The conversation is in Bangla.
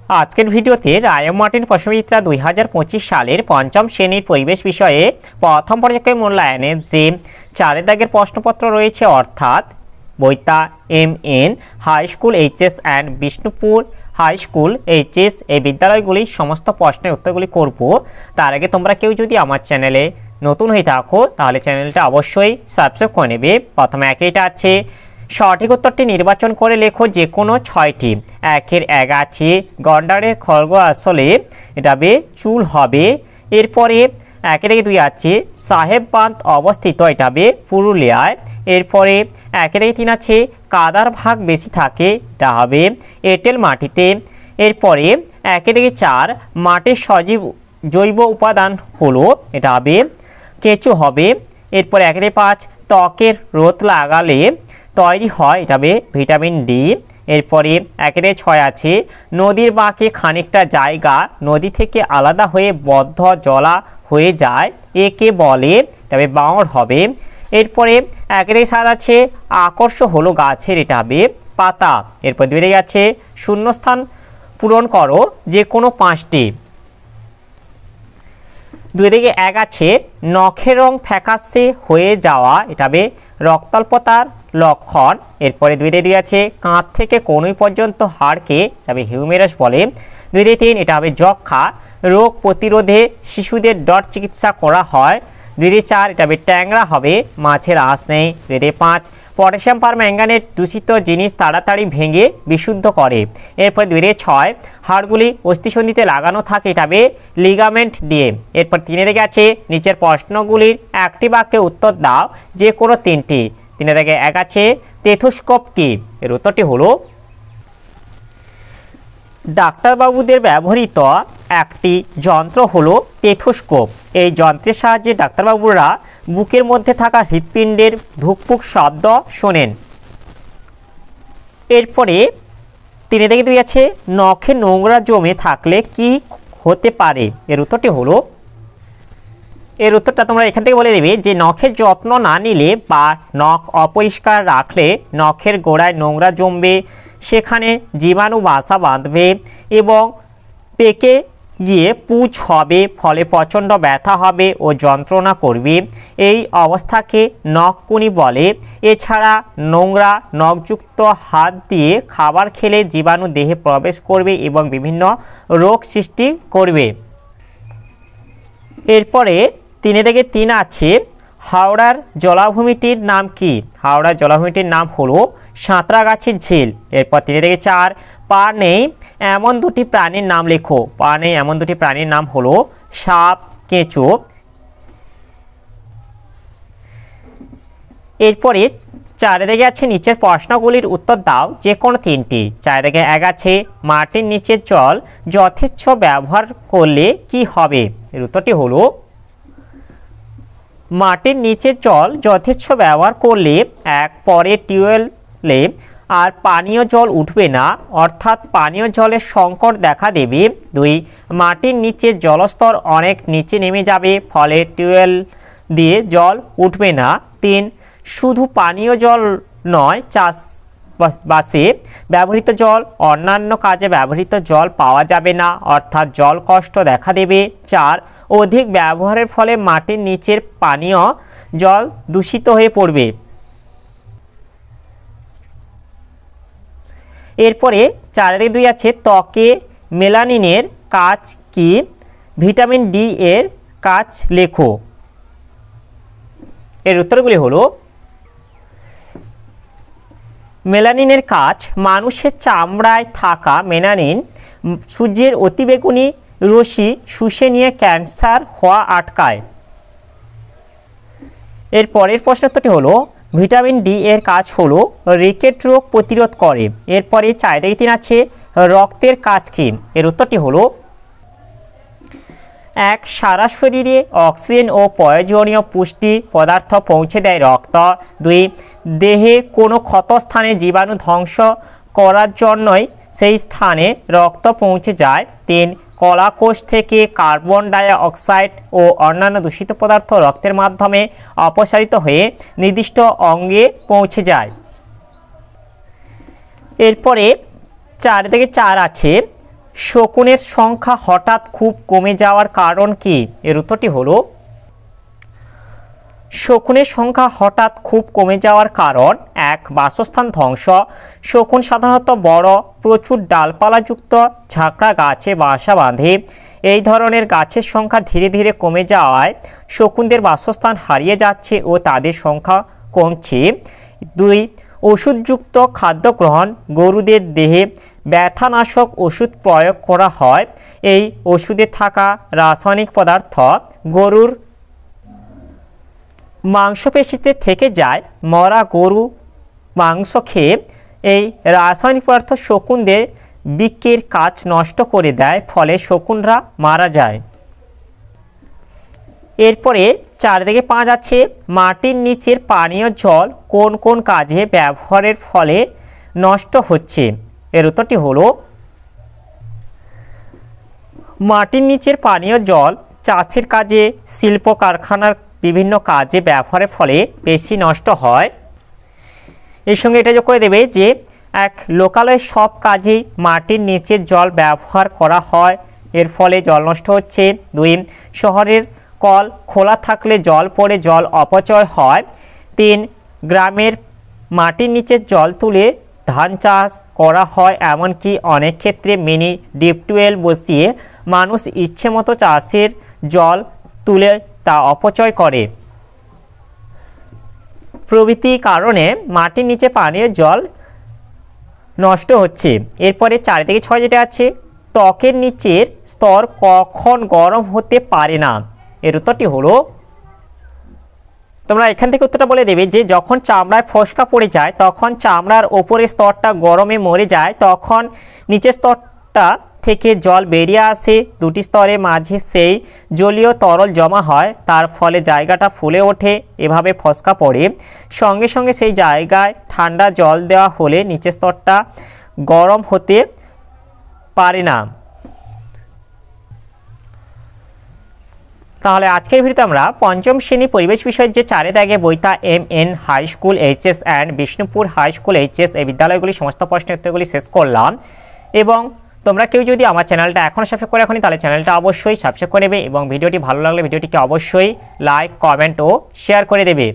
আজকের ভিডিওতে রায় মার্টিন প্রশ্নবিচিত্রা 2025 সালের পঞ্চম শ্রেণীর পরিবেশ বিষয়ে প্রথম পর্যায়ে মূল্যায়নে যে 4 দাগের প্রশ্নপত্র রয়েছে, অর্থাৎ বৈতা MN high school HS and Bishnupur high school HS এই বিদ্যালয়গুলির সমস্ত প্রশ্নের উত্তরগুলি করব। তার আগে তোমরা কেউ যদি আমার চ্যানেলে নতুন হয়ে থাকো তাহলে চ্যানেলটা অবশ্যই সাবস্ক্রাইব করে নেবে। প্রথমে এটা আছে, সঠিক উত্তরটি নির্বাচন করে লেখো যে কোনো 6টি। 1-এর 1 আছে গন্ডারের খড়গ আসলে এটা বে চুল হবে। এরপরে 1-এর 2 আছে সাহেব বাঁধ অবস্থিত, এটা বে পুরুলিয়ায়। এরপরে 1-এর 3 আছে কাদার ভাগ বেশি থাকে, এটা হবে এঁটেল মাটিতে। এরপরে 1-এর 4 মাটির সজীব জৈব উপাদান হলো, এটা হবে কেঁচো হবে। এরপর 1-এর 5 ত্বকের রোদ লাগালে তৈরি হয়, এটা হবে ভিটামিন ডি। এরপরে 1-এর 6 আছে নদীর বাঁকে খানিকটা জায়গা নদী থেকে আলাদা হয়ে বদ্ধ জলা হয়ে যায়, একে বলে, এটা হবে বাঁওড় হবে। এরপরে 1-এর 7 আছে আকর্ষ হলো গাছের, এটা হবে পাতা। এরপর 2-এর আছে শূন্যস্থান পূরণ করো যে কোনো 5টি। 2-এর 1 আছে নখের রং ফ্যাকাশে হয়ে যাওয়া, এটা হবে রক্তাল্পতার লক্ষণ। এরপরে 2-এর 2 আছে কাঁধ থেকে কনুই পর্যন্ত হাড়কে, এটা হবে হিউমেরাস বলে। 2-এর 3 এটা হবে যক্ষা রোগ প্রতিরোধে শিশুদের ডট চিকিৎসা করা হয়। 2-এর 4 এটা হবে ট্যাংরা হবে, মাছের আঁশ নেই। 2-এর 5 পটাশিয়াম পারম্যাঙ্গানেট দূষিত জিনিস তাড়াতাড়ি ভেঙে বিশুদ্ধ করে। এরপর 2-এর 6 হাড়গুলি অস্থিসন্ধিতে লাগানো থাকে, এটা হবে লিগামেন্ট দিয়ে। এরপর 3-এর আছে নিচের প্রশ্নগুলির একটি বাক্যে উত্তর দাও যে কোনো 3টি। 3-এর 1 আছে টেথোস্কোপ কি? এর উত্তরটি হলো ডাক্তারবাবুদের ব্যবহৃত একটি যন্ত্র হলো টেথোস্কোপ। এই যন্ত্রের সাহায্যে ডাক্তারবাবুরা বুকের মধ্যে থাকা হৃৎপিণ্ডের ধুকপুক শব্দ শোনেন। এরপরে 3-এর 2 আছে নখে নোংরা জমে থাকলে কি হতে পারে? এর উত্তরটি হলো, এর উত্তরটা তোমরা এখান থেকে বলে দেবে যে নখের যত্ন না নিলে বা নখ অপরিষ্কার রাখলে নখের গোড়ায় নোংরা জমবে, সেখানে জীবাণু বাসা বাঁধবে এবং পেকে গিয়ে পুঁজ হবে, ফলে প্রচণ্ড ব্যথা হবে ও যন্ত্রণা করবে। এই অবস্থাকে নখকুনি বলে। এছাড়া নোংরা নখযুক্ত হাত দিয়ে খাবার খেলে জীবাণু দেহে প্রবেশ করবে এবং বিভিন্ন রোগ সৃষ্টি করবে। এরপরে 3-এর 3 আছে হাওড়ার জলাভূমিটির নাম কি? হাওড়ার জলাভূমিটির নাম হলো সাঁতরাগাছির ঝিল। এরপর 3-এর 4 পা নেই এমন 2টি প্রাণীর নাম লেখো। পা নেই এমন 2টি প্রাণীর নাম হলো সাপ, কেঁচো। এরপরে 4-এর আছে নিচের প্রশ্নগুলির উত্তর দাও যে কোনো 3টি। 4-এর 1 আছে মাটির নিচের জল যথেচ্ছ ব্যবহার করলে কি হবে? এর উত্তরটি হলো মাটির নিচের জল যথেচ্ছ ব্যবহার করলে 1 পরে টিউবওয়েলে আর পানীয় জল উঠবে না, অর্থাৎ পানীয় জলের সংকট দেখা দেবে। 2 মাটির নিচের জলস্তর অনেক নিচে নেমে যাবে, ফলে টিউবওয়েল দিয়ে জল উঠবে না। 3 শুধু পানীয় জল নয়, চাষবাসে ব্যবহৃত জল অন্যান্য কাজে ব্যবহৃত জল পাওয়া যাবে না, অর্থাৎ জল কষ্ট দেখা দেবে। 4 অধিক ব্যবহারের ফলে মাটির নিচের পানীয় জল দূষিত হয়ে পড়বে। এরপরে 4-এর 2 আছে ত্বকে মেলানিনের কাজ কি? ভিটামিন ডি এর কাজ লেখো। এর উত্তরগুলি হলো মেলানিনের কাজ মানুষের চামড়ায় থাকা মেলানিন সূর্যের অতিবেগুনি রশ্মি শুষে নিয়ে ক্যান্সার হওয়া আটকায়। এর পরের প্রশ্নটি হলো ভিটামিন ডি এর কাজ হলো রিকেট রোগ প্রতিরোধ করে। এরপরে 4-এর 3 আছে রক্তের কাজ কি? এর উত্তরটি হলো 1 সারা শরীরে অক্সিজেন ও প্রয়োজনীয় পুষ্টি পদার্থ পৌঁছে দেয় রক্ত। 2 দেহে কোনো ক্ষতস্থানে জীবাণু ধ্বংস করার জন্যই সেই স্থানে রক্ত পৌঁছে যায়। 3 কলাকোষ থেকে কার্বন ডাই অক্সাইড ও অন্যান্য দূষিত পদার্থ রক্তের মাধ্যমে অপসারিত হয়ে নির্দিষ্ট অঙ্গে পৌঁছে যায়। এরপরে 4-এর 4 আছে শকুনের সংখ্যা হঠাৎ খুব কমে যাওয়ার কারণ কি? এর উত্তরটি হলো শকুনের সংখ্যা হঠাৎ খুব কমে যাওয়ার কারণ 1. বাসস্থান ধ্বংস। শকুন সাধারণত বড় প্রচুর ডালপালাযুক্ত ঝাঁকড়া গাছে বাসা বাঁধে। এই ধরনের গাছের সংখ্যা ধীরে ধীরে কমে যাওয়ায় শকুনদের বাসস্থান হারিয়ে যাচ্ছে ও তাদের সংখ্যা কমছে। 2. ওষুধযুক্ত খাদ্য গ্রহণ। গরুদের দেহে ব্যথানাশক ওষুধ প্রয়োগ করা হয়। এই ওষুধে থাকা রাসায়নিক পদার্থ গরুর মাংসপেশিতে থেকে যায়। মরা গরু মাংস খেয়ে এই রাসায়নিক পদার্থ শকুনদের বৃক্কের কাজ নষ্ট করে দেয়, ফলে শকুনরা মারা যায়। এরপরে 4 থেকে 5 আছে মাটির নিচের পানীয় জল কোন কোন কাজে ব্যবহারের ফলে নষ্ট হচ্ছে? এর উত্তরটি হলো মাটির নিচের পানীয় জল চাষের কাজে, শিল্প কারখানার বিভিন্ন কাজে ব্যবহারের ফলে বেশি নষ্ট হয়। এর সঙ্গে এটা যোগ করে দেবে যে 1. লোকালয়ের সব কাজেই মাটির নিচের জল ব্যবহার করা হয়, এর ফলে জল নষ্ট হচ্ছে। 2. শহরের কল খোলা থাকলে জল পড়ে জল অপচয় হয়। 3. গ্রামের মাটির নিচের জল তুলে ধান চাষ করা হয়, এমনকি অনেক ক্ষেত্রে মিনি ডিপ টিউবওয়েল বসিয়ে মানুষ ইচ্ছে মতো চাষের জল তুলে তা অপচয় করে। প্রভৃতি কারণে মাটির নিচে পানীয় জল নষ্ট হচ্ছে। এরপরে 4 থেকে 6 যেটা আছে ত্বকের নিচের স্তর কখন গরম হতে পারে না? এর উত্তরটি হলো, তোমরা এখান থেকে উত্তরটা বলে দেবে যে যখন চামড়ায় ফোসকা পড়ে যায় তখন চামড়ার ওপরের স্তরটা গরমে মরে যায়, তখন নিচের স্তরটা থেকে জল বেরিয়ে আসে। 2টি স্তরের মাঝে সেই জলীয় তরল জমা হয়, তার ফলে জায়গাটা ফুলে ওঠে, এভাবে ফোসকা পড়ে। সঙ্গে সঙ্গে সেই জায়গায় ঠান্ডা জল দেওয়া হলে নিচের স্তরটা গরম হতে পারে না। তাহলে আজকের ভিডিওতে আমরা পঞ্চম শ্রেণী পরিবেশ বিষয়ের যে 4 দাগে বইতা MN high school HS and Bishnupur high school HS এই বিদ্যালয়গুলি সমস্ত প্রশ্নের উত্তরগুলি শেষ করলাম। এবং তোমরা কেউ যদি আমার চ্যানেলটা এখনও সাবস্ক্রাইব করে রাখোনি তাহলে চ্যানেলটা অবশ্যই সাবস্ক্রাইব করে দেবে এবং ভিডিওটি ভালো লাগলে ভিডিওটিকে অবশ্যই লাইক, কমেন্ট ও শেয়ার করে দেবে।